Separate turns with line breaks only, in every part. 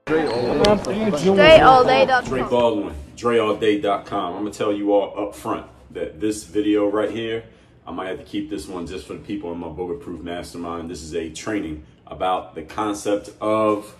DreAllDay.com.
Dre Baldwin, DreAllDay.com. I'm gonna tell you all up front that this video right here, I might have to keep this one just for the people in my Bulletproof Mastermind. This is a training about the concept of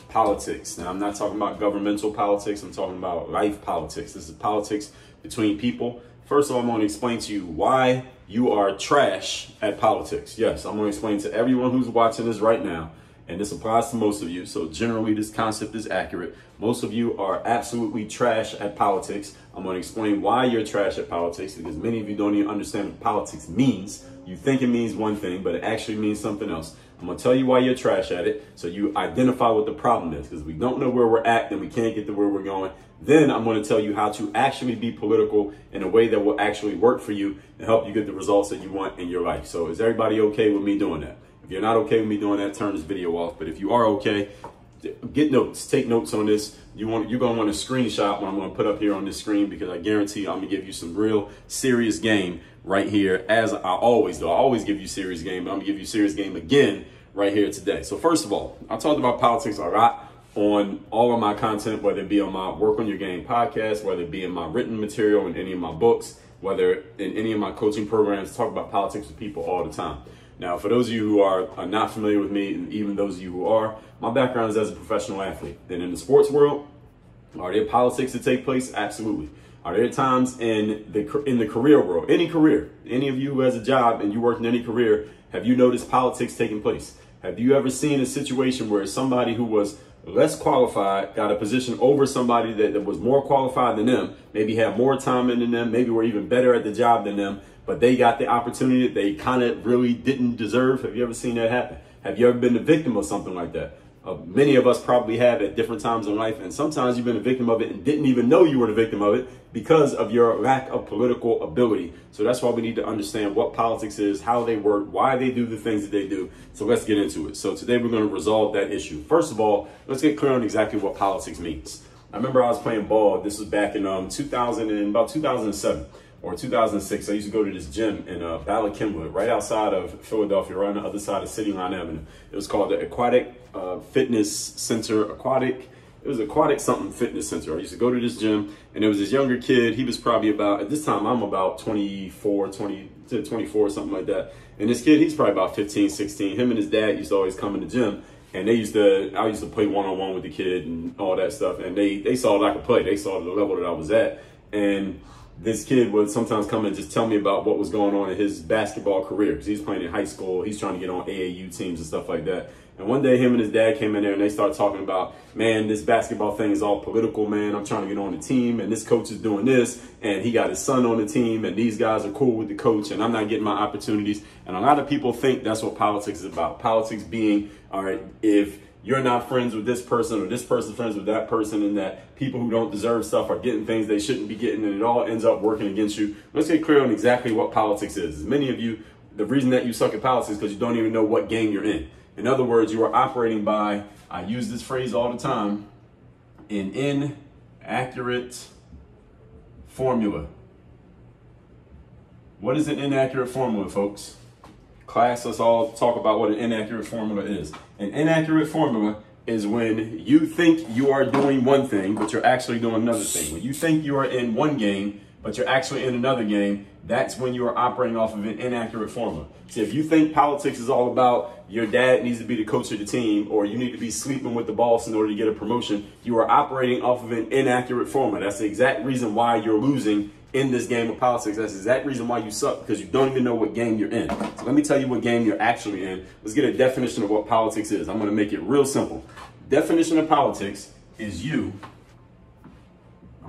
politics. Now, I'm not talking about governmental politics. I'm talking about life politics. This is politics between people. First of all, I'm going to explain to you why you are trash at politics. Yes, I'm going to explain to everyone who's watching this right now, and this applies to most of you. So generally, this concept is accurate. Most of you are absolutely trash at politics. I'm going to explain why you're trash at politics, because many of you don't even understand what politics means. You think it means one thing, but it actually means something else. I'm going to tell you why you're trash at it, so you identify what the problem is, because we don't know where we're at and we can't get to where we're going. Then I'm going to tell you how to actually be political in a way that will actually work for you and help you get the results that you want in your life. So is everybody okay with me doing that? If you're not okay with me doing that, turn this video off. But if you are okay, get notes, take notes on this. You're going to want to screenshot what I'm going to put up here on this screen, because I guarantee you I'm going to give you some real serious game right here, as I always do. I always give you serious game, but I'm going to give you serious game again right here today. So first of all, I talked about politics a lot on all of my content, whether it be on my Work on Your Game podcast, whether it be in my written material, in any of my books, whether in any of my coaching programs. I talk about politics with people all the time. Now, for those of you who are not familiar with me, and even those of you who are, my background is as a professional athlete. And in the sports world, are there politics that take place? Absolutely. Are there times in the career world, any career, any of you who has a job and you work in any career, have you noticed politics taking place? Have you ever seen a situation where somebody who was less qualified got a position over somebody that was more qualified than them, maybe had more time in than them, maybe were even better at the job than them, but they got the opportunity that they kind of really didn't deserve? Have you ever seen that happen? Have you ever been the victim of something like that? Many of us probably have at different times in life, and sometimes you've been a victim of it and didn't even know you were the victim of it because of your lack of political ability. So that's why we need to understand what politics is, how they work, why they do the things that they do. So let's get into it. So today we're going to resolve that issue. First of all, let's get clear on exactly what politics means. I remember I was playing ball. This was back in about 2007 or 2006. I used to go to this gym in Bala Cynwyd, right outside of Philadelphia, right on the other side of City Line Avenue. It was called the Aquatic Fitness Center. It was Aquatic something fitness center. I used to go to this gym, and there was this younger kid. He was probably about, at this time, I'm about 24, something like that. And this kid, he's probably about 15, 16. Him and his dad used to always come in the gym, and I used to play one-on-one with the kid and all that stuff. And they saw that I could play. They saw the level that I was at. And this kid would sometimes come and just tell me about what was going on in his basketball career, because he's playing in high school. He's trying to get on AAU teams and stuff like that. And one day him and his dad came in there and they started talking about, man, this basketball thing is all political, man. I'm trying to get on the team, and this coach is doing this, and he got his son on the team, and these guys are cool with the coach, and I'm not getting my opportunities. And a lot of people think that's what politics is about. Politics being, all right, if you're not friends with this person or this person's friends with that person, and that people who don't deserve stuff are getting things they shouldn't be getting, and it all ends up working against you. Let's get clear on exactly what politics is. Many of you, the reason that you suck at politics is because you don't even know what game you're in. In other words, you are operating by, I use this phrase all the time, an inaccurate formula. What is an inaccurate formula, folks? Class, let's all talk about what an inaccurate formula is. An inaccurate formula is when you think you are doing one thing, but you're actually doing another thing. When you think you are in one game, but you're actually in another game, that's when you are operating off of an inaccurate formula. So if you think politics is all about your dad needs to be the coach of the team, or you need to be sleeping with the boss in order to get a promotion, you are operating off of an inaccurate formula. That's the exact reason why you're losing in this game of politics. That's the exact reason why you suck, because you don't even know what game you're in. So let me tell you what game you're actually in. Let's get a definition of what politics is. I'm going to make it real simple. Definition of politics is I'm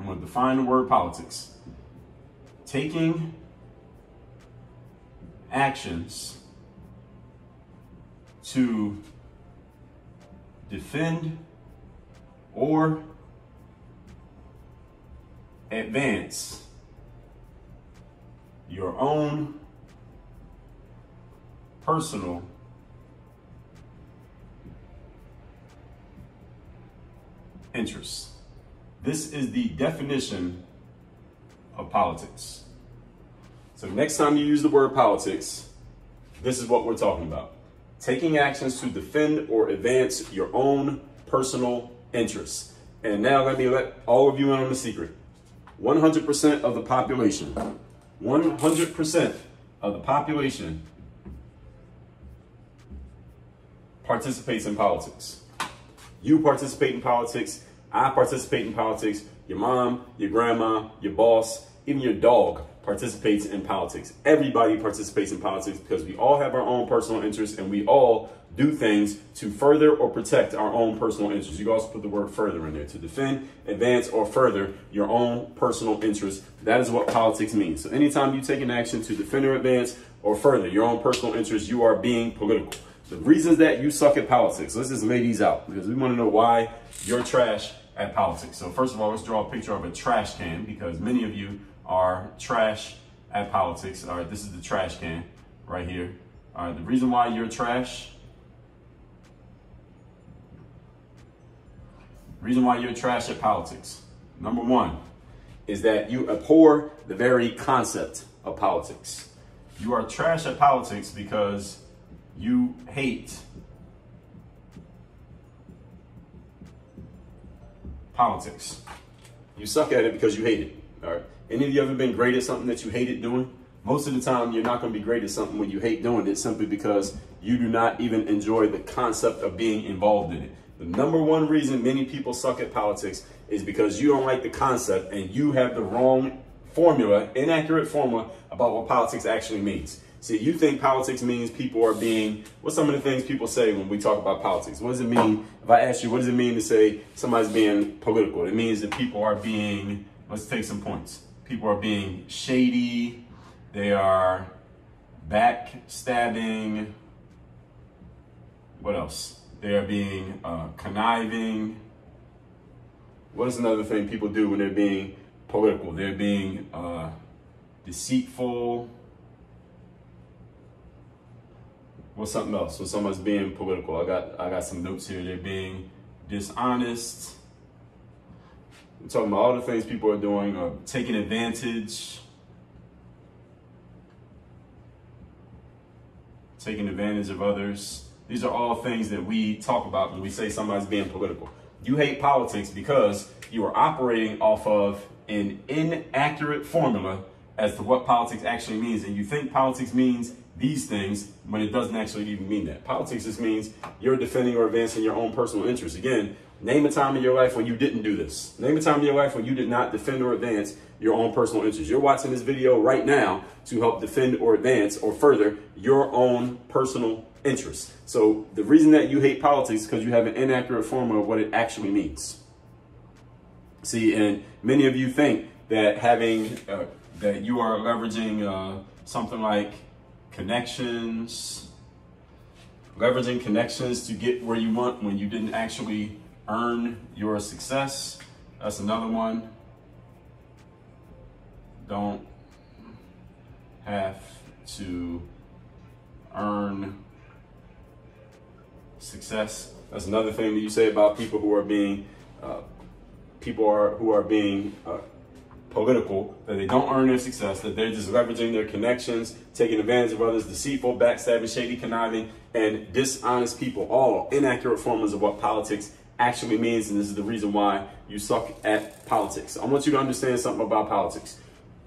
going to define the word politics. Taking actions to defend or advance your own personal interests. This is the definition of politics. So next time you use the word politics, this is what we're talking about. Taking actions to defend or advance your own personal interests. And now let me let all of you in on the secret. 100% of the population, 100% of the population participates in politics. You participate in politics. I participate in politics. Your mom, your grandma, your boss, even your dog participates in politics. Everybody participates in politics because we all have our own personal interests and we all do things to further or protect our own personal interests. You can also put the word further in there, to defend, advance, or further your own personal interests. That is what politics means. So anytime you take an action to defend or advance or further your own personal interests, you are being political. The reasons that you suck at politics, let's just lay these out because we want to know why you're trash at politics. So first of all, let's draw a picture of a trash can because many of you are trash at politics. All right, this is the trash can right here. All right, the reason why you're trash, at politics, number one, is that you abhor the very concept of politics. You are trash at politics because you hate politics. You suck at it because you hate it. All right. Any of you ever been great at something that you hated doing? Most of the time, you're not going to be great at something when you hate doing it simply because you do not even enjoy the concept of being involved in it. The number one reason many people suck at politics is because you don't like the concept and you have the wrong formula, inaccurate formula about what politics actually means. See, you think politics means people are being, what's some of the things people say when we talk about politics? What does it mean? If I ask you, what does it mean to say somebody's being political? It means that people are being, let's take some points. People are being shady. They are backstabbing. What else? They are being conniving. What is another thing people do when they're being political? They're being deceitful. What's something else? So someone's being political. I got some notes here. They're being dishonest. We're talking about all the things people are doing, taking advantage. Taking advantage of others. These are all things that we talk about when we say somebody's being political. You hate politics because you are operating off of an inaccurate formula as to what politics actually means. And you think politics means these things when it doesn't actually even mean that. Politics just means you're defending or advancing your own personal interests. Again, name a time in your life when you didn't do this. Name a time in your life when you did not defend or advance your own personal interests. You're watching this video right now to help defend or advance or further your own personal interests. So the reason that you hate politics is because you have an inaccurate formula of what it actually means. See, and many of you think that that you are leveraging something like leveraging connections to get where you want when you didn't actually earn your success. That's another one. Don't have to earn success. That's another thing that you say about people who are being political, that they don't earn their success, that they're just leveraging their connections, taking advantage of others, deceitful, backstabbing, shady, conniving, and dishonest people. All inaccurate formulas of what politics actually means, and this is the reason why you suck at politics. I want you to understand something about politics.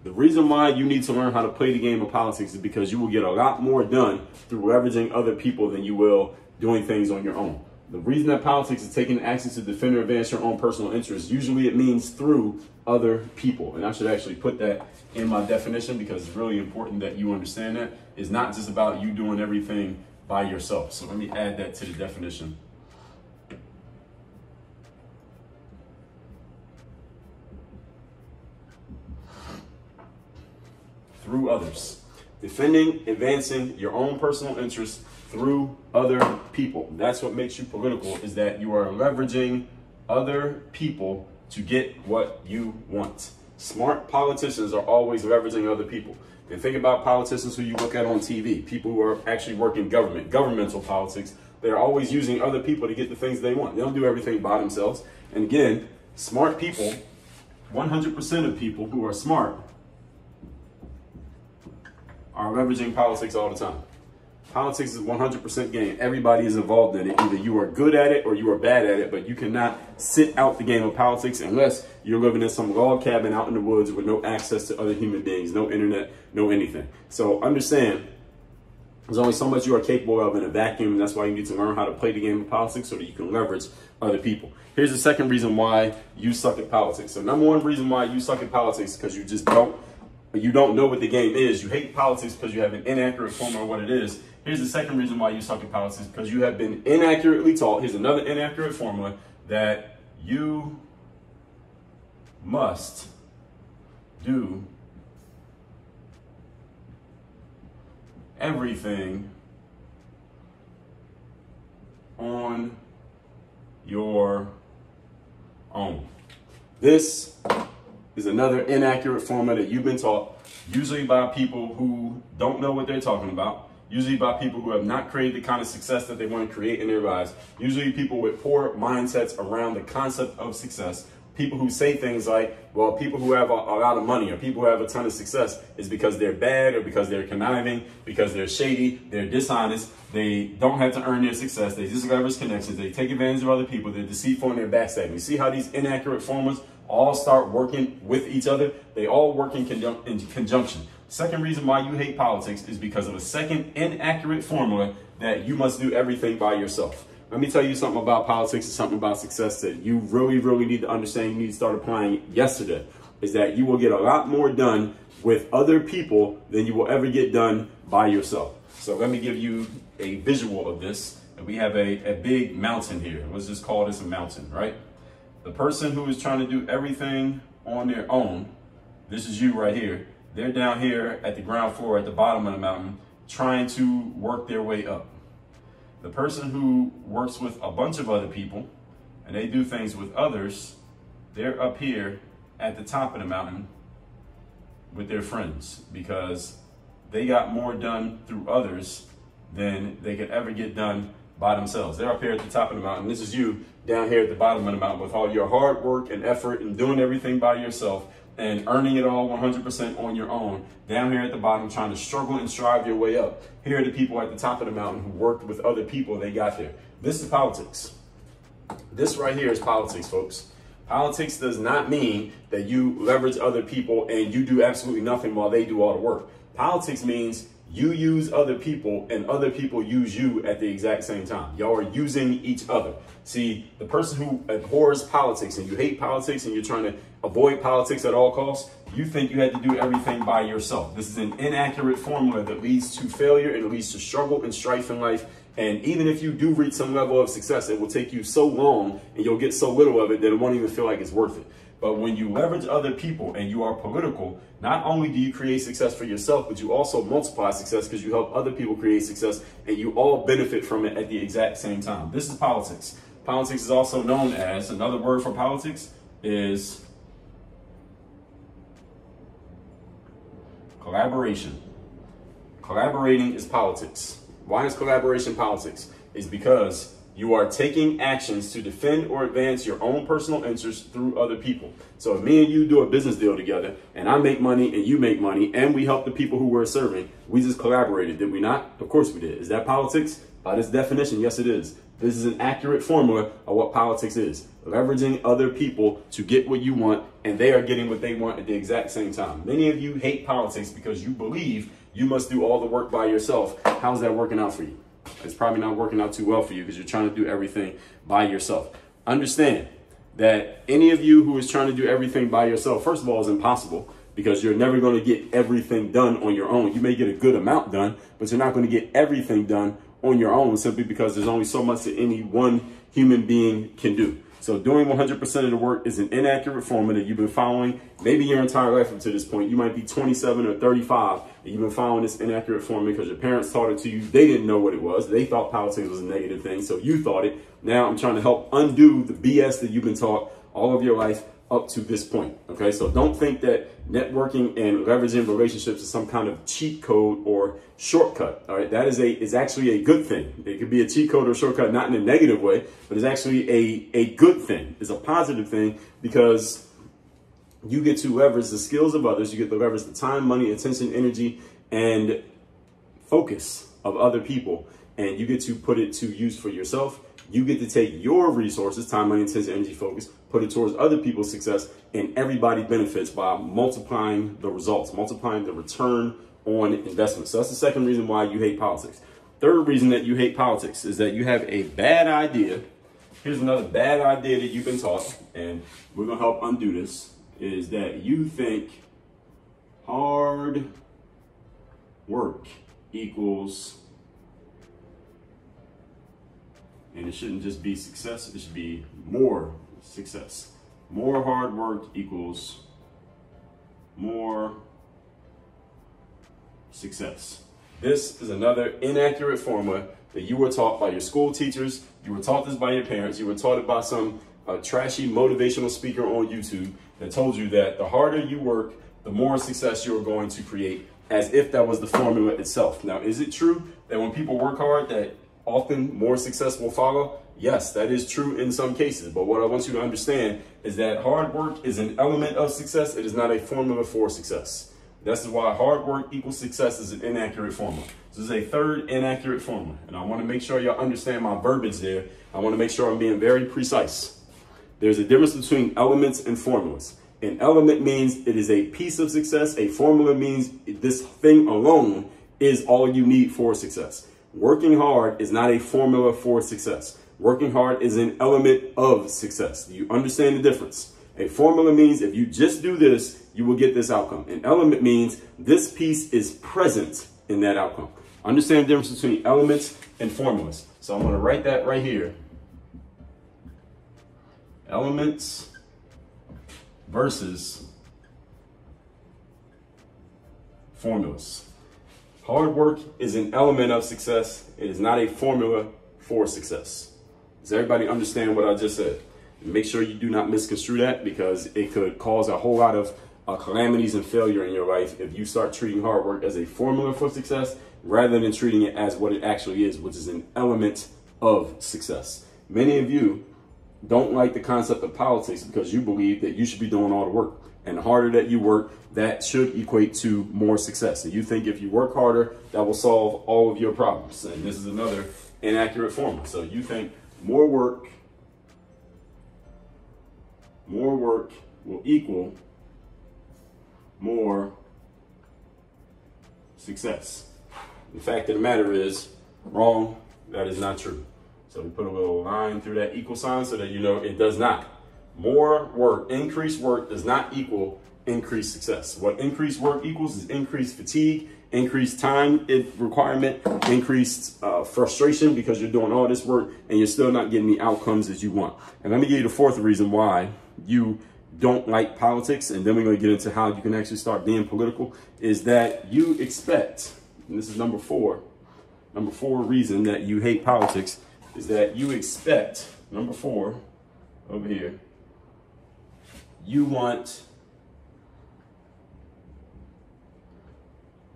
The reason why you need to learn how to play the game of politics is because you will get a lot more done through leveraging other people than you will doing things on your own. The reason that politics is taking action to defend or advance your own personal interests, usually it means through other people. And I should actually put that in my definition because it's really important that you understand that. It's not just about you doing everything by yourself. So let me add that to the definition. Through others. Defending, advancing your own personal interests through other people. That's what makes you political, is that you are leveraging other people to get what you want. Smart politicians are always leveraging other people. And think about politicians who you look at on TV, people who are actually working governmental politics. They're always using other people to get the things they want. They don't do everything by themselves. And again, smart people, 100% of people who are smart are leveraging politics all the time. Politics is 100% game. Everybody is involved in it. Either you are good at it or you are bad at it, but you cannot sit out the game of politics unless you're living in some log cabin out in the woods with no access to other human beings, no internet, no anything. So understand, there's only so much you are capable of in a vacuum, and that's why you need to learn how to play the game of politics so that you can leverage other people. Here's the second reason why you suck at politics. So number one reason why you suck at politics is because you just don't know what the game is. You hate politics because you have an inaccurate formula of what it is. Here's the second reason why you suck at politics, because you have been inaccurately taught. Here's another inaccurate formula, that you must do everything on your own. This is another inaccurate formula that you've been taught, usually by people who don't know what they're talking about, usually by people who have not created the kind of success that they want to create in their lives, usually people with poor mindsets around the concept of success. People who say things like, well, people who have a lot of money or people who have a ton of success is because they're bad or because they're conniving, because they're shady, they're dishonest, they don't have to earn their success, they just leverage connections, they take advantage of other people, they're deceitful and they're backstabbing. You see how these inaccurate formulas all start working with each other? They all work in conjunction. Second reason why you hate politics is because of a second inaccurate formula, that you must do everything by yourself. Let me tell you something about politics and something about success that you really, really need to understand. You need to start applying yesterday, is that you will get a lot more done with other people than you will ever get done by yourself. So let me give you a visual of this. We have a big mountain here. Let's just call this a mountain, right? The person who is trying to do everything on their own, this is you right here. They're down here at the ground floor at the bottom of the mountain trying to work their way up. The person who works with a bunch of other people and they do things with others, they're up here at the top of the mountain with their friends because they got more done through others than they could ever get done by themselves. They're up here at the top of the mountain. This is you down here at the bottom of the mountain with all your hard work and effort and doing everything by yourself and earning it all 100% on your own, down here at the bottom trying to struggle and strive your way up. Here are the people at the top of the mountain who worked with other people, they got there. This is politics. This right here is politics, folks. Politics does not mean that you leverage other people and you do absolutely nothing while they do all the work. Politics means you use other people and other people use you at the exact same time. Y'all are using each other. See, the person who abhors politics and you hate politics and you're trying to avoid politics at all costs, you think you had to do everything by yourself. This is an inaccurate formula that leads to failure and it leads to struggle and strife in life. And even if you do reach some level of success, it will take you so long and you'll get so little of it that it won't even feel like it's worth it. But when you leverage other people and you are political, not only do you create success for yourself, but you also multiply success because you help other people create success and you all benefit from it at the exact same time. This is politics. Politics is also known as, another word for politics is collaboration. Collaborating is politics. Why is collaboration politics? It's because you are taking actions to defend or advance your own personal interests through other people. So if me and you do a business deal together and I make money and you make money and we help the people who we're serving, we just collaborated, did we not? Of course we did. Is that politics? By this definition, yes it is. This is an accurate formula of what politics is. Leveraging other people to get what you want and they are getting what they want at the exact same time. Many of you hate politics because you believe you must do all the work by yourself. How's that working out for you? It's probably not working out too well for you because you're trying to do everything by yourself. Understand that any of you who is trying to do everything by yourself, first of all, is impossible because you're never going to get everything done on your own. You may get a good amount done, but you're not going to get everything done on your own simply because there's only so much that any one human being can do. So doing 100% of the work is an inaccurate formula that you've been following maybe your entire life up to this point. You might be 27 or 35 and you've been following this inaccurate formula because your parents taught it to you. They didn't know what it was. They thought politics was a negative thing, so you thought it. Now I'm trying to help undo the BS that you've been taught all of your life up to this point. Okay, so don't think that networking and leveraging relationships is some kind of cheat code or shortcut. All right, that is actually a good thing. It could be a cheat code or shortcut, not in a negative way, but it's actually a good thing. It's a positive thing because you get to leverage the skills of others. You get to leverage the time, money, attention, energy, and focus of other people and you get to put it to use for yourself, you get to take your resources, time, money, attention, energy, focus, put it towards other people's success, and everybody benefits by multiplying the results, multiplying the return on investment. So that's the second reason why you hate politics. Third reason that you hate politics is that you have a bad idea. Here's another bad idea that you've been taught, and we're gonna help undo this, is that you think hard work equals, and it shouldn't just be success, it should be more success. More hard work equals more success. This is another inaccurate formula that you were taught by your school teachers, you were taught this by your parents, you were taught it by some trashy motivational speaker on YouTube that told you that the harder you work, the more success you're going to create, as if that was the formula itself. Now, is it true that when people work hard that often more success will follow? Yes, that is true in some cases. But what I want you to understand is that hard work is an element of success. It is not a formula for success. This is why hard work equals success is an inaccurate formula. This is a third inaccurate formula. And I want to make sure y'all understand my verbiage there. I want to make sure I'm being very precise. There's a difference between elements and formulas. An element means it is a piece of success. A formula means this thing alone is all you need for success. Working hard is not a formula for success. Working hard is an element of success. Do you understand the difference? A formula means if you just do this, you will get this outcome. An element means this piece is present in that outcome. Understand the difference between elements and formulas. So I'm going to write that right here. Elements versus formulas. Hard work is an element of success. It is not a formula for success. Does everybody understand what I just said? Make sure you do not misconstrue that, because it could cause a whole lot of calamities and failure in your life if you start treating hard work as a formula for success rather than treating it as what it actually is, which is an element of success. Many of you don't like the concept of politics because you believe that you should be doing all the work. And the harder that you work, that should equate to more success. And you think if you work harder, that will solve all of your problems. And this is another inaccurate formula. So you think more work will equal more success. The fact of the matter is, wrong, that is not true. So we put a little line through that equal sign so that you know it does not. More work, increased work does not equal increased success. What increased work equals is increased fatigue, increased time requirement, increased frustration because you're doing all this work and you're still not getting the outcomes that you want. And let me give you the fourth reason why you don't like politics, and then we're going to get into how you can actually start being political, is that you expect, and this is number four reason that you hate politics, is that you expect, number four, over here, you want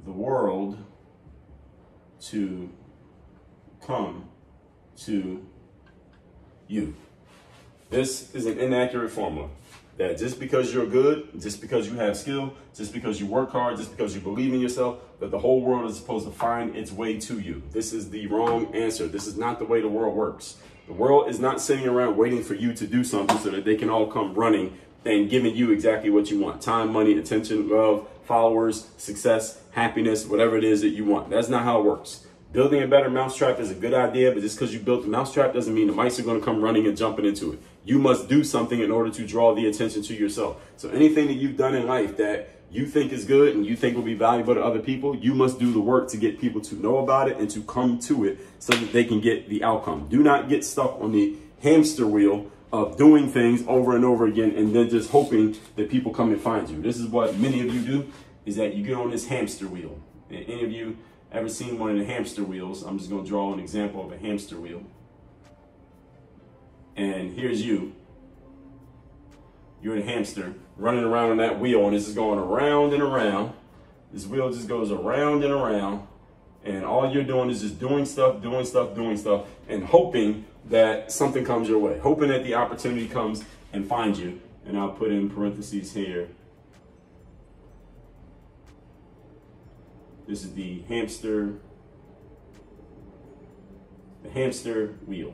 the world to come to you. This is an inaccurate formula. That just because you're good, just because you have skill, just because you work hard, just because you believe in yourself, that the whole world is supposed to find its way to you. This is the wrong answer. This is not the way the world works. The world is not sitting around waiting for you to do something so that they can all come running and giving you exactly what you want. Time, money, attention, love, followers, success, happiness, whatever it is that you want. That's not how it works. Building a better mousetrap is a good idea, but just because you built the mousetrap doesn't mean the mice are going to come running and jumping into it. You must do something in order to draw the attention to yourself. So anything that you've done in life that you think is good and you think will be valuable to other people, you must do the work to get people to know about it and to come to it so that they can get the outcome. Do not get stuck on the hamster wheel of doing things over and over again and then just hoping that people come and find you. This is what many of you do, is that you get on this hamster wheel. And any of you ever seen one of the hamster wheels? I'm just going to draw an example of a hamster wheel. And here's you. You're a hamster running around on that wheel, and this is going around and around. This wheel just goes around and around, and all you're doing is just doing stuff, and hoping that something comes your way, hoping that the opportunity comes and finds you. And I'll put in parentheses here. This is the hamster the hamster wheel.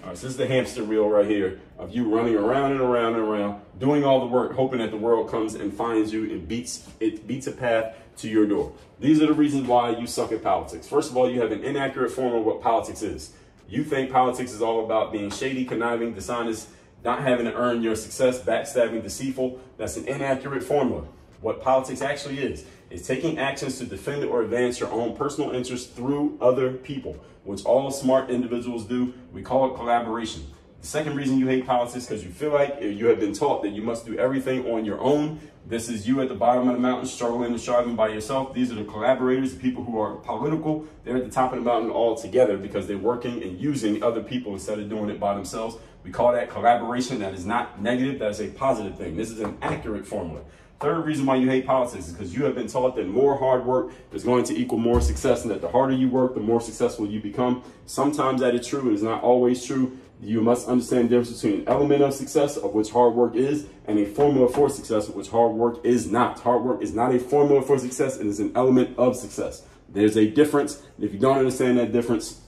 All right, so this is the hamster wheel right here of you running around and around and around, doing all the work, hoping that the world comes and finds you and beats a path to your door. These are the reasons why you suck at politics. First of all, you have an inaccurate form of what politics is. You think politics is all about being shady, conniving, dishonest, not having to earn your success, backstabbing, deceitful. That's an inaccurate formula. What politics actually is taking actions to defend or advance your own personal interests through other people, which all smart individuals do. We call it collaboration. The second reason you hate politics is because you feel like you have been taught that you must do everything on your own. This is you at the bottom of the mountain, struggling and striving by yourself. These are the collaborators, the people who are political. They're at the top of the mountain all together because they're working and using other people instead of doing it by themselves. We call that collaboration. That is not negative. That is a positive thing. This is an accurate formula. Third reason why you hate politics is because you have been taught that more hard work is going to equal more success, and that the harder you work, the more successful you become. Sometimes that is true. It is not always true. You must understand the difference between an element of success, of which hard work is, and a formula for success, of which hard work is not. Hard work is not a formula for success. It is an element of success. There's a difference. And if you don't understand that difference,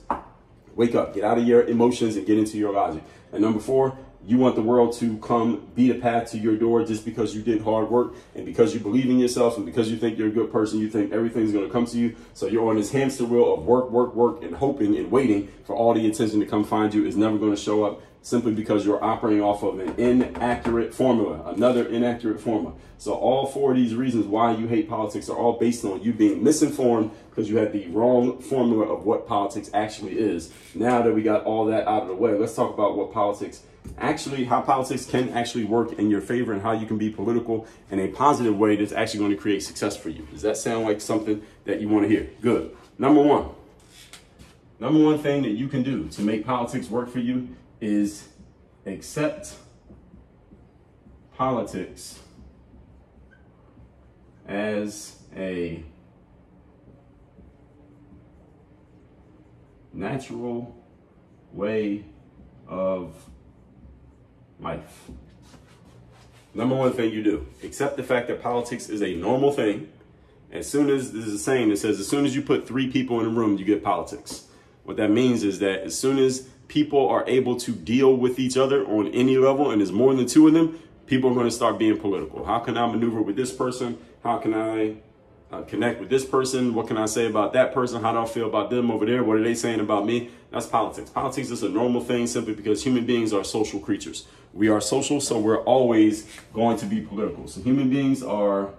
wake up, get out of your emotions and get into your logic. And number 4, you want the world to come beat a path to your door just because you did hard work and because you believe in yourself and because you think you're a good person. You think everything's going to come to you. So you're on this hamster wheel of work, work, work, and hoping and waiting for all the attention to come find you. Is never going to show up simply because you're operating off of an inaccurate formula, another inaccurate formula. So all 4 of these reasons why you hate politics are all based on you being misinformed because you had the wrong formula of what politics actually is. Now that we got all that out of the way, let's talk about what politics actually, how politics can actually work in your favor and how you can be political in a positive way that's actually going to create success for you. Does that sound like something that you want to hear? Good. Number one thing that you can do to make politics work for you is accept politics as a natural way of life. Number one thing you do, accept the fact that politics is a normal thing. As soon as, this is a saying that says, as soon as you put 3 people in a room, you get politics. What that means is that as soon as people are able to deal with each other on any level, and there's more than 2 of them, people are going to start being political. How can I maneuver with this person? How can I connect with this person? What can I say about that person? How do I feel about them over there? What are they saying about me? That's politics. Politics is a normal thing simply because human beings are social creatures. We are social, so we're always going to be political. So human beings are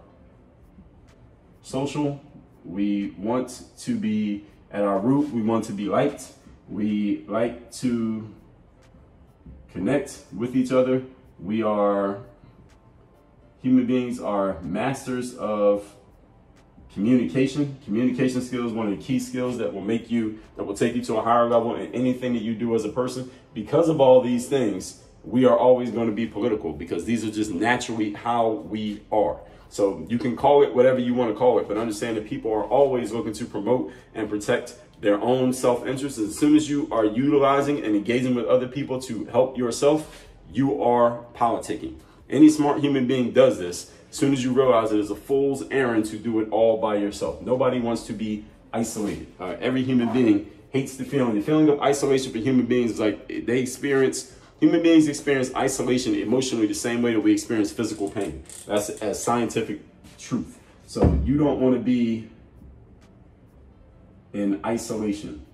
social. We want to be, at our root, we want to be liked. We like to connect with each other. Human beings are masters of communication. Communication skills, one of the key skills that will take you to a higher level in anything that you do as a person. Because of all these things, we are always going to be political because these are just naturally how we are. So you can call it whatever you want to call it, but understand that people are always looking to promote and protect their own self-interest. As soon as you are utilizing and engaging with other people to help yourself, you are politicking. Any smart human being does this. As soon as you realize it is a fool's errand to do it all by yourself. Nobody wants to be isolated. Every human being hates the feeling. The feeling of isolation for human beings is like human beings experience isolation emotionally the same way that we experience physical pain. That's a scientific truth. So you don't want to be in isolation.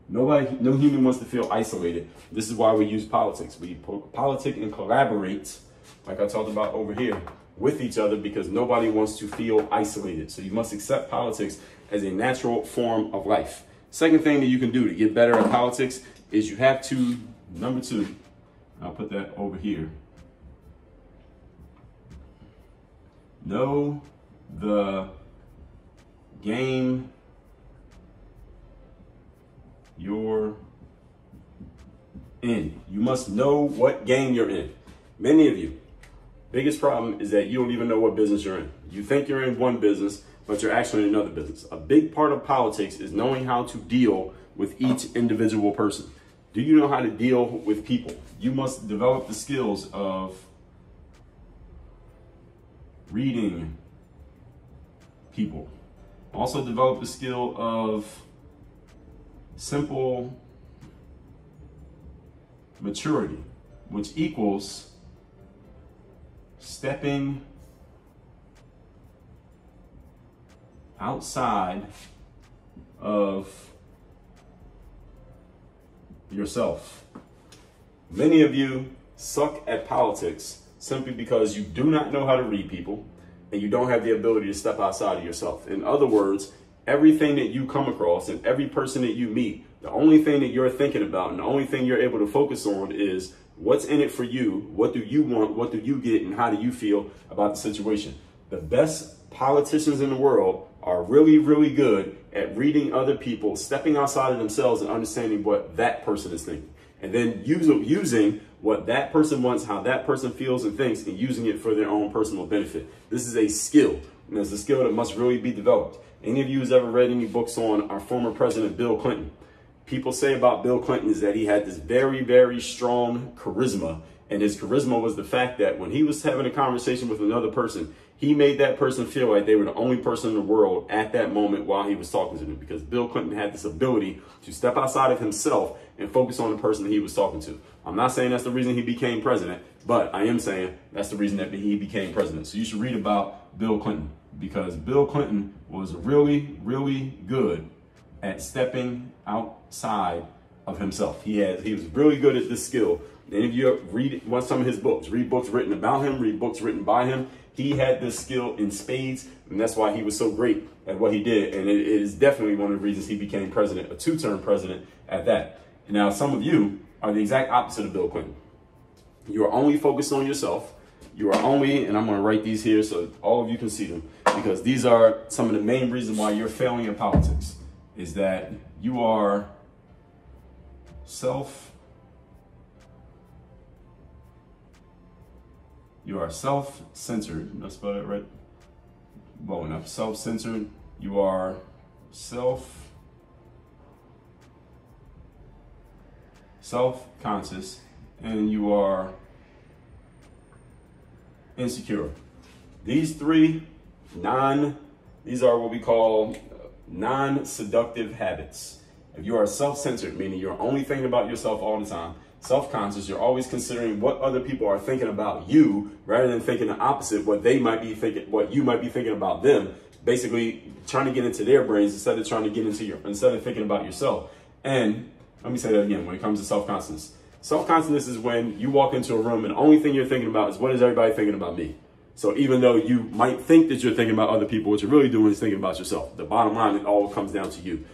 No human wants to feel isolated. This is why we use politics. We politic and collaborate, like I talked about over here, with each other because nobody wants to feel isolated. So you must accept politics as a natural form of life. Second thing that you can do to get better at politics is you have to, number 2, I'll put that over here. Know the game you're in. You must know what game you're in. Many of you, biggest problem is that you don't even know what business you're in. You think you're in one business, but you're actually in another business. A big part of politics is knowing how to deal with each individual person. Do you know how to deal with people? You must develop the skills of reading people. Also develop the skill of simple maturity, which equals stepping outside of yourself. Many of you suck at politics simply because you do not know how to read people and you don't have the ability to step outside of yourself. In other words, everything that you come across and every person that you meet, the only thing that you're thinking about and the only thing you're able to focus on is what's in it for you, what do you want, what do you get, and how do you feel about the situation. The best politicians in the world are really, really good at reading other people, stepping outside of themselves and understanding what that person is thinking. And then using what that person wants, how that person feels and thinks, and using it for their own personal benefit. This is a skill, and it's a skill that must really be developed. Any of you who's ever read any books on our former president, Bill Clinton, people say about Bill Clinton is that he had this very, very strong charisma. And his charisma was the fact that when he was having a conversation with another person, he made that person feel like they were the only person in the world at that moment while he was talking to them. Because Bill Clinton had this ability to step outside of himself and focus on the person that he was talking to. I'm not saying that's the reason he became president, but I am saying that's the reason that he became president. So you should read about Bill Clinton, because Bill Clinton was really, really good at stepping outside of himself. He was really good at this skill. And if you want some of his books, read books written about him, read books written by him. He had this skill in spades, and that's why he was so great at what he did. And it is definitely one of the reasons he became president, a two-term president at that. And now some of you are the exact opposite of Bill Clinton. You are only focused on yourself. You are only, and I'm going to write these here so all of you can see them, because these are some of the main reasons why you're failing in politics, is that you are self-centered. Did I spell that right? Well enough. Self-centered. You are self-conscious, and you are insecure. These are what we call non-seductive habits. If you are self-centered, meaning you're only thinking about yourself all the time, self-conscious, you're always considering what other people are thinking about you rather than thinking the opposite, what they might be thinking, what you might be thinking about them, basically trying to get into their brains instead of thinking about yourself. And let me say that again, when it comes to self-consciousness. Self-consciousness is when you walk into a room and the only thing you're thinking about is, what is everybody thinking about me? So even though you might think that you're thinking about other people, what you're really doing is thinking about yourself. The bottom line, it all comes down to you.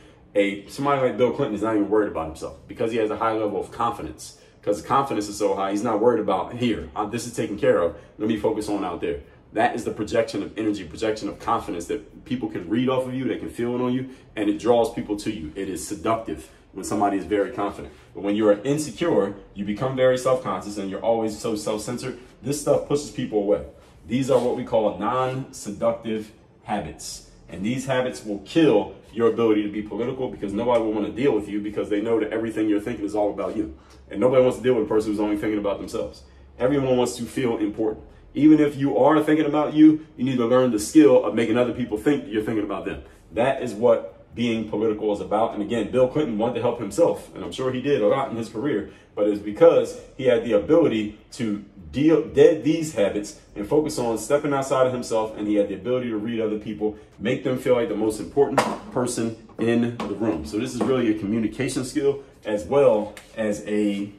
Somebody like Bill Clinton is not even worried about himself because he has a high level of confidence. Because the confidence is so high, he's not worried about here. This is taken care of. Let me focus on out there. That is the projection of energy, projection of confidence that people can read off of you, they can feel it on you, and it draws people to you. It is seductive when somebody is very confident. But when you are insecure, you become very self-conscious and you're always so self-centered. This stuff pushes people away. These are what we call non-seductive habits. And these habits will kill your ability to be political, because nobody will want to deal with you because they know that everything you're thinking is all about you. And nobody wants to deal with a person who's only thinking about themselves. Everyone wants to feel important. Even if you are thinking about you, you need to learn the skill of making other people think you're thinking about them. That is what being political is about. And again, Bill Clinton wanted to help himself, and I'm sure he did a lot in his career, but it's because he had the ability to dead these habits and focus on stepping outside of himself, and he had the ability to read other people, make them feel like the most important person in the room. So this is really a communication skill as well as a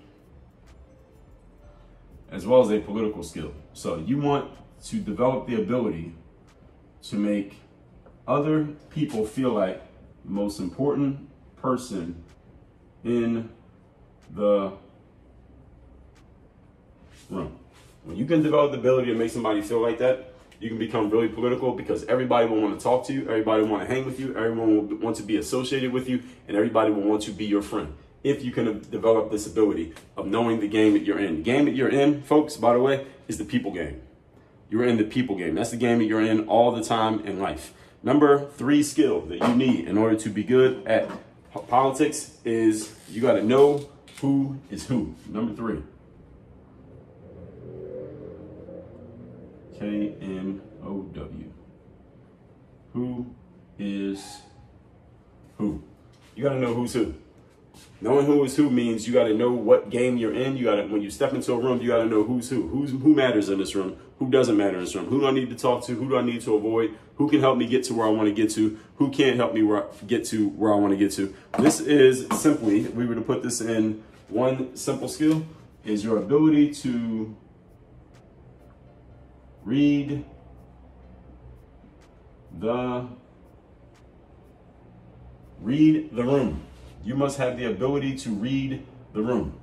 political skill. So you want to develop the ability to make other people feel like the most important person in the room. When you can develop the ability to make somebody feel like that, you can become really political, because everybody will want to talk to you, everybody will want to hang with you, everyone will want to be associated with you, and everybody will want to be your friend. If you can develop this ability of knowing the game that you're in. The game that you're in, folks, by the way, is the people game. You're in the people game. That's the game that you're in all the time in life. Number 3 skill that you need in order to be good at politics is you got to know who is who. Number 3. KNOW. Who is who? You got to know who's who. Knowing who is who means you got to know what game you're in. You got to, when you step into a room, you got to know who's who. Who matters in this room? Who doesn't matter in this room? Who do I need to talk to? Who do I need to avoid? Who can help me get to where I want to get to? Who can't help me get to where I want to get to? This is simply, if we were to put this in one simple skill, is your ability to read the room. You must have the ability to read the room.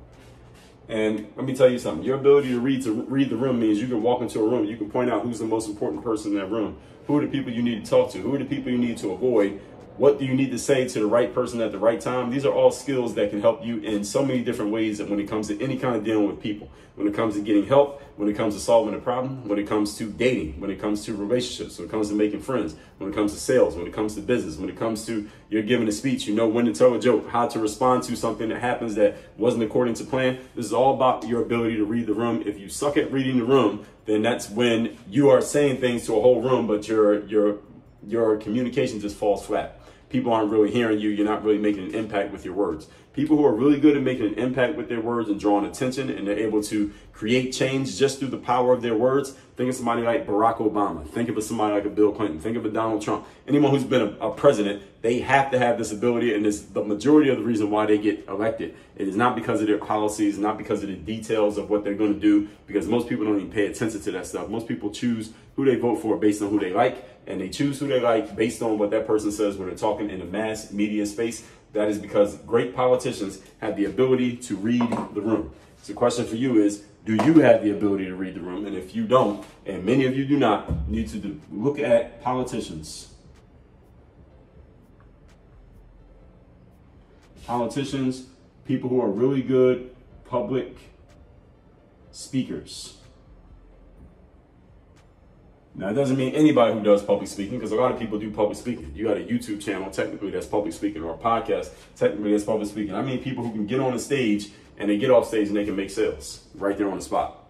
And let me tell you something. Your ability to read the room means you can walk into a room. You can point out who's the most important person in that room. Who are the people you need to talk to? Who are the people you need to avoid? What do you need to say to the right person at the right time? These are all skills that can help you in so many different ways that when it comes to any kind of dealing with people, when it comes to getting help, when it comes to solving a problem, when it comes to dating, when it comes to relationships, when it comes to making friends, when it comes to sales, when it comes to business, when it comes to you're giving a speech, you know when to tell a joke, how to respond to something that happens that wasn't according to plan. This is all about your ability to read the room. If you suck at reading the room, then that's when you are saying things to a whole room, but your communication just falls flat. People aren't really hearing you. You're not really making an impact with your words. People who are really good at making an impact with their words and drawing attention, and they're able to create change just through the power of their words. Think of somebody like Barack Obama. Think of somebody like a Bill Clinton. Think of a Donald Trump. Anyone who's been a president, they have to have this ability, and it's the majority of the reason why they get elected. It is not because of their policies, not because of the details of what they're going to do, because most people don't even pay attention to that stuff. Most people choose who they vote for based on who they like, and they choose who they like based on what that person says when they're talking in the mass media space. That is because great politicians have the ability to read the room. So the question for you is, do you have the ability to read the room? And if you don't, and many of you do not, you need to look at politicians. Politicians, people who are really good public speakers. Now, it doesn't mean anybody who does public speaking, because a lot of people do public speaking. You got a YouTube channel, technically that's public speaking, or a podcast, technically that's public speaking. I mean people who can get on the stage and they get off stage and they can make sales right there on the spot.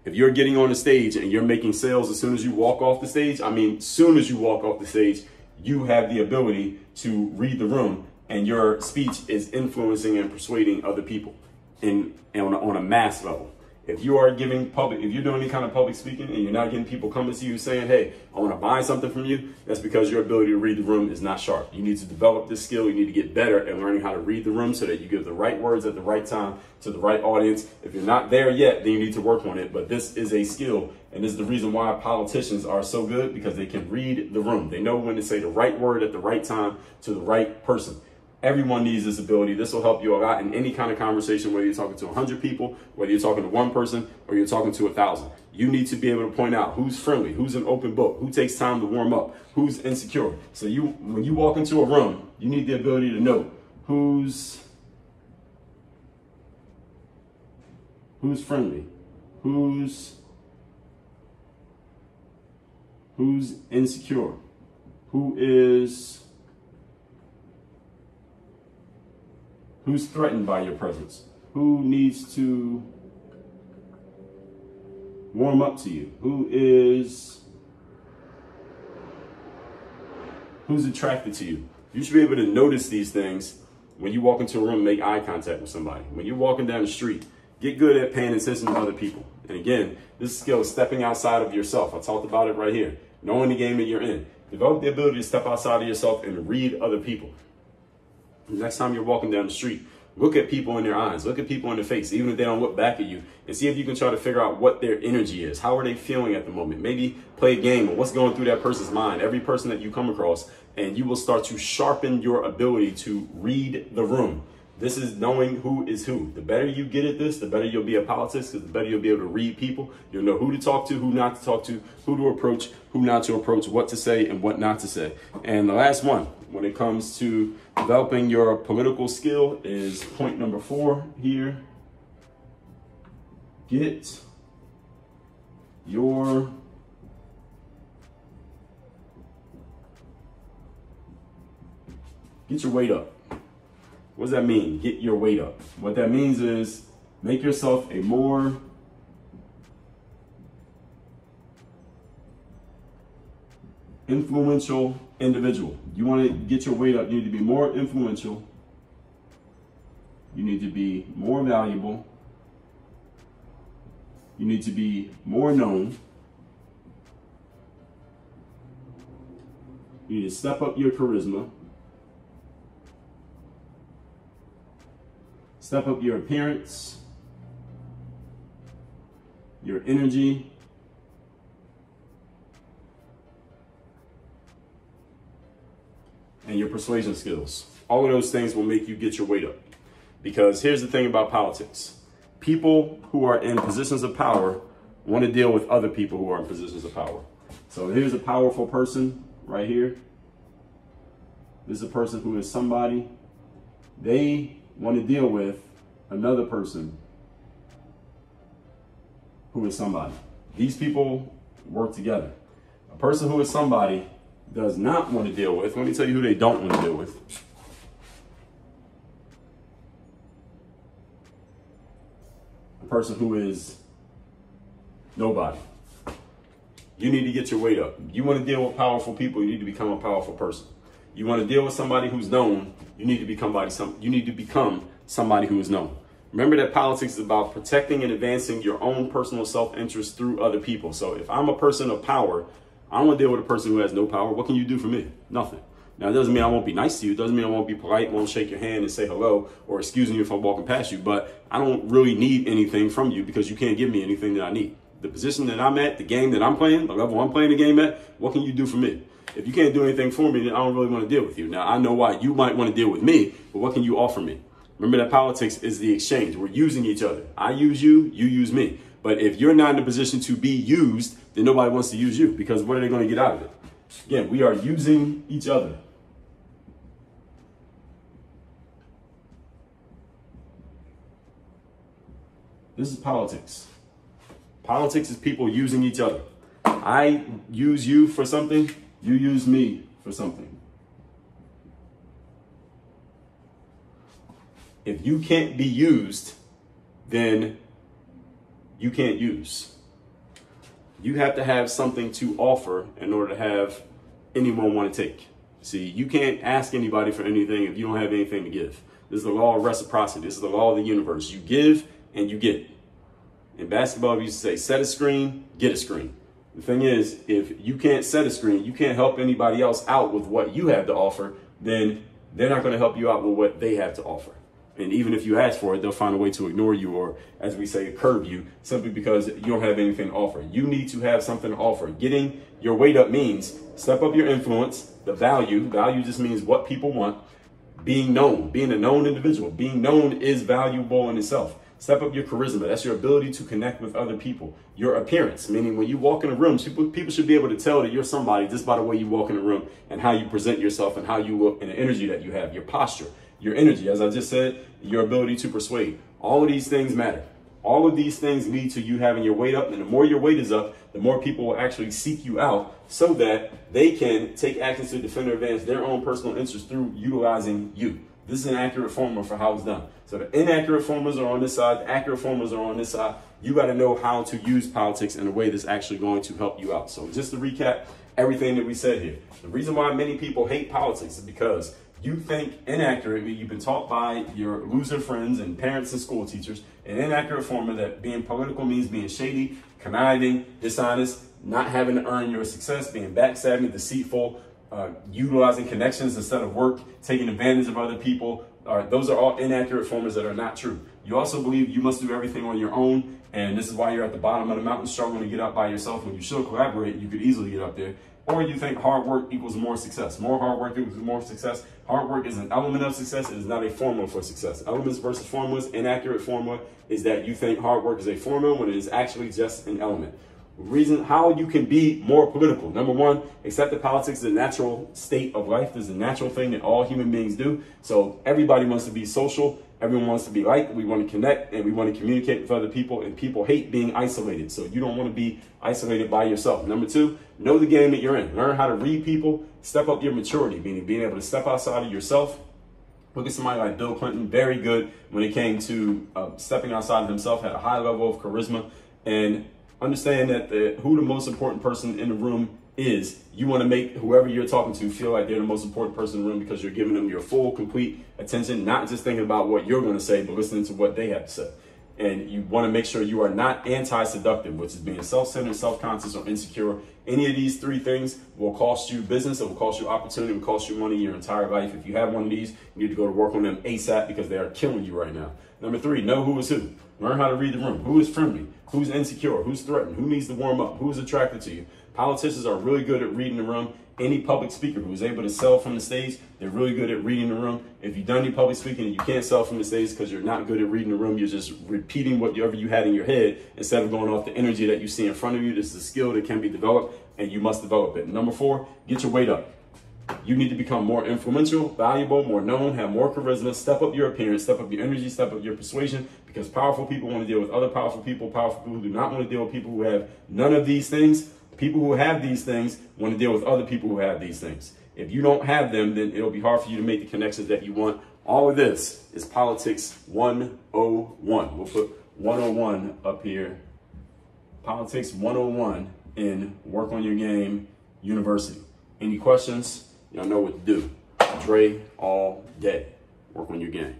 If you're getting on the stage and you're making sales as soon as you walk off the stage, I mean, as soon as you walk off the stage, you have the ability to read the room, and your speech is influencing and persuading other people on a mass level. If you are giving if you're doing any kind of public speaking and you're not getting people coming to you saying, hey, I want to buy something from you, that's because your ability to read the room is not sharp. You need to develop this skill. You need to get better at learning how to read the room so that you give the right words at the right time to the right audience. If you're not there yet, then you need to work on it. But this is a skill, and this is the reason why politicians are so good, because they can read the room. They know when to say the right word at the right time to the right person. Everyone needs this ability. This will help you a lot in any kind of conversation, whether you're talking to 100 people, whether you're talking to one person, or you're talking to 1,000. You need to be able to point out who's friendly, who's an open book, who takes time to warm up, who's insecure. So when you walk into a room, you need the ability to know who's friendly, who's insecure, who's threatened by your presence, who needs to warm up to you, who's attracted to you. You should be able to notice these things when you walk into a room and make eye contact with somebody. When you're walking down the street, get good at paying attention to other people. And again, this skill is stepping outside of yourself. I talked about it right here. Knowing the game that you're in. Develop the ability to step outside of yourself and read other people. Next time you're walking down the street, look at people in their eyes, look at people in their face, even if they don't look back at you, and see if you can try to figure out what their energy is. How are they feeling at the moment? Maybe play a game of what's going through that person's mind, every person that you come across, and you will start to sharpen your ability to read the room. This is knowing who is who. The better you get at this, the better you'll be at politics, because the better you'll be able to read people. You'll know who to talk to, who not to talk to, who to approach, who not to approach, what to say and what not to say. And the last one, when it comes to developing your political skill, is point number 4 here. Get your weight up. What does that mean? Get your weight up. What that means is make yourself a more influential individual. You want to get your weight up. You need to be more influential You need to be more valuable. You need to be more known. You need to step up your charisma. Step up your appearance, your energy, and your persuasion skills. All of those things will make you get your weight up. Because here's the thing about politics. People who are in positions of power want to deal with other people who are in positions of power. So here's a powerful person right here. This is a person who is somebody. They want to deal with another person who is somebody. These people work together. A person who is somebody does not want to deal with, let me tell you who they don't want to deal with. A person who is nobody. You need to get your weight up. You want to deal with powerful people, you need to become a powerful person. You want to deal with somebody who's known, you need to become somebody who is known. Remember that politics is about protecting and advancing your own personal self-interest through other people. So if I'm a person of power, I don't want to deal with a person who has no power. What can you do for me? Nothing. Now, it doesn't mean I won't be nice to you. It doesn't mean I won't be polite, won't shake your hand and say hello or excuse me if I'm walking past you. But I don't really need anything from you because you can't give me anything that I need. The position that I'm at, the game that I'm playing, the level I'm playing the game at, what can you do for me? If you can't do anything for me, then I don't really want to deal with you. Now, I know why you might want to deal with me, but what can you offer me? Remember that politics is the exchange. We're using each other. I use you, you use me. But if you're not in a position to be used, then nobody wants to use you because what are they going to get out of it? Again, we are using each other. This is politics. Politics is people using each other. I use you for something, you use me for something. If you can't be used, then you can't use. You have to have something to offer in order to have anyone want to take. See, you can't ask anybody for anything if you don't have anything to give. This is the law of reciprocity. This is the law of the universe. You give and you get. In basketball, we used to say, set a screen, get a screen. The thing is, if you can't set a screen, you can't help anybody else out with what you have to offer, then they're not going to help you out with what they have to offer. And even if you ask for it, they'll find a way to ignore you or, as we say, curb you simply because you don't have anything to offer. You need to have something to offer. Getting your weight up means step up your influence, the value. Value just means what people want. Being known, being a known individual. Being known is valuable in itself. Step up your charisma. That's your ability to connect with other people. Your appearance, meaning when you walk in a room, people should be able to tell that you're somebody just by the way you walk in a room and how you present yourself and how you look and the energy that you have, your posture, your energy. As I just said, your ability to persuade. All of these things matter. All of these things lead to you having your weight up. And the more your weight is up, the more people will actually seek you out so that they can take actions to defend or advance their own personal interests through utilizing you. This is an accurate formula for how it's done. So the inaccurate formulas are on this side, the accurate formulas are on this side. You got to know how to use politics in a way that's actually going to help you out. So just to recap everything that we said here, the reason why many people hate politics is because you think inaccurately. You've been taught by your loser friends and parents and school teachers an inaccurate formula that being political means being shady, conniving, dishonest, not having to earn your success, being backstabbing, deceitful, utilizing connections instead of work, taking advantage of other people. Those are all inaccurate formulas that are not true. You also believe you must do everything on your own, and this is why you're at the bottom of the mountain struggling to get up by yourself. When you should collaborate, you could easily get up there. Or you think hard work equals more success. More hard work equals more success. Hard work is an element of success. It is not a formula for success. Elements versus formulas. Inaccurate formula is that you think hard work is a formula when it is actually just an element. Reason how you can be more political. Number one, accept that politics is a natural state of life. This is a natural thing that all human beings do. So everybody wants to be social. Everyone wants to be liked. We want to connect and we want to communicate with other people, and people hate being isolated. So you don't want to be isolated by yourself. Number two, know the game that you're in. Learn how to read people. Step up your maturity, meaning being able to step outside of yourself. Look at somebody like Bill Clinton, very good when it came to stepping outside of himself, had a high level of charisma, and understand that who the most important person in the room is you want to make whoever you're talking to feel like they're the most important person in the room because you're giving them your full, complete attention, not just thinking about what you're going to say, but listening to what they have to say. And you want to make sure you are not anti-seductive, which is being self-centered, self-conscious, or insecure. Any of these three things will cost you business, it will cost you opportunity, it will cost you money your entire life. If you have one of these, you need to go to work on them ASAP because they are killing you right now. Number three, know who is who. Learn how to read the room. Who is friendly? Who's insecure? Who's threatened? Who needs to warm up? Who's attracted to you? Politicians are really good at reading the room. Any public speaker who is able to sell from the stage, they're really good at reading the room. If you've done any public speaking and you can't sell from the stage because you're not good at reading the room, you're just repeating whatever you had in your head instead of going off the energy that you see in front of you. This is a skill that can be developed and you must develop it. Number four, get your weight up. You need to become more influential, valuable, more known, have more charisma, step up your appearance, step up your energy, step up your persuasion, because powerful people want to deal with other powerful people who do not want to deal with people who have none of these things. People who have these things want to deal with other people who have these things. If you don't have them, then it'll be hard for you to make the connections that you want. All of this is Politics 101. We'll put 101 up here. Politics 101 in Work on Your Game University. Any questions? Y'all know what to do. Dre all day. Work on your game.